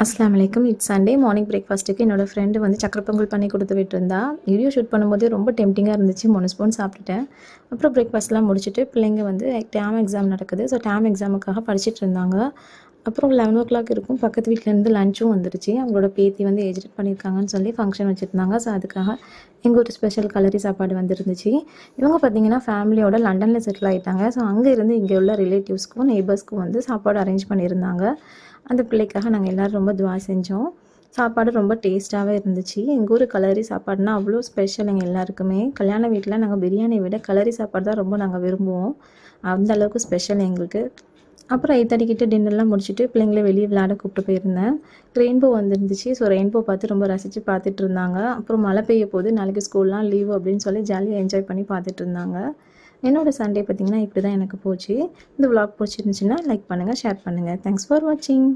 அஸ்ஸலாமு அலைக்கும். It's Sunday morning பிரேக்ஃபாஸ்ட்டுக்கு என்னோட ஃப்ரெண்டு வந்து சக்கரை பொங்கல் பண்ணி கொடுத்து விட்டுருந்தா. வீடியோ ஷூட் பண்ணும்போது ரொம்ப டெம்ப்டிங்காக இருந்துச்சு. 3 ஸ்பூன் சாப்பிட்டுட்டேன். அப்புறம் பிரேக்ஃபாஸ்ட்லாம் முடிச்சுட்டு பிள்ளைங்க வந்து டேர்ம் எக்ஸாம் நடக்குது. ஸோ டேர்ம் எக்ஸாமுக்காக படிச்சுட்டு இருந்தாங்க. அப்புறம் 11:00 இருக்கும். பக்கத்து வீட்டிலேருந்து லஞ்சும் வந்துருச்சு. அவங்களோட பேத்தி வந்து ஏஜ் அட்டெண்ட் பண்ணியிருக்காங்கன்னு சொல்லி ஃபங்க்ஷன் வச்சுருந்தாங்க. ஸோ அதுக்காக எங்கள் ஒரு ஸ்பெஷல் கலரி சாப்பாடு வந்துருந்துச்சு. இவங்க பார்த்தீங்கன்னா ஃபேமிலியோட லண்டனில் செட்டில் ஆகிட்டாங்க. ஸோ அங்கே இருந்து இங்கே உள்ள ரிலேட்டிவ்ஸ்க்கும் நெய்பர்ஸ்க்கும் வந்து சாப்பாடு அரேஞ்ச் பண்ணியிருந்தாங்க. அந்த பிள்ளைக்காக நாங்கள் எல்லோரும் ரொம்ப துவா செஞ்சோம். சாப்பாடு ரொம்ப டேஸ்ட்டாகவே இருந்துச்சு. எங்கள் ஊர் கலரி சாப்பாடுனா அவ்வளோ ஸ்பெஷல் எங்கள் எல்லாருக்குமே. கல்யாண வீட்டில் நாங்கள் பிரியாணியை விட கலரி சாப்பாடு தான் ரொம்ப நாங்கள் விரும்புவோம். அந்த அளவுக்கு ஸ்பெஷல் எங்களுக்கு. அப்புறம் 8:30 கிட்ட டின்னர்லாம் முடிச்சுட்டு பிள்ளைங்கள வெளியே விளையாட கூப்பிட்டு போயிருந்தேன். ரெயின்போ வந்துருந்துச்சு. ஸோ ரெயின்போ பார்த்து ரொம்ப ரசித்து பார்த்துட்டு இருந்தாங்க. அப்புறம் மழை பெய்ய போது நாளைக்கு ஸ்கூல்லாம் லீவு அப்படின்னு சொல்லி ஜாலியாக என்ஜாய் பண்ணி பார்த்துட்டு இருந்தாங்க. என்னோட சண்டே பார்த்திங்கன்னா இப்படி தான் எனக்கு போச்சு. இந்த விலாக் பிடிச்சிருந்துச்சுன்னா லைக் பண்ணுங்கள், ஷேர் பண்ணுங்கள். தேங்க்ஸ் ஃபார் வாட்சிங்.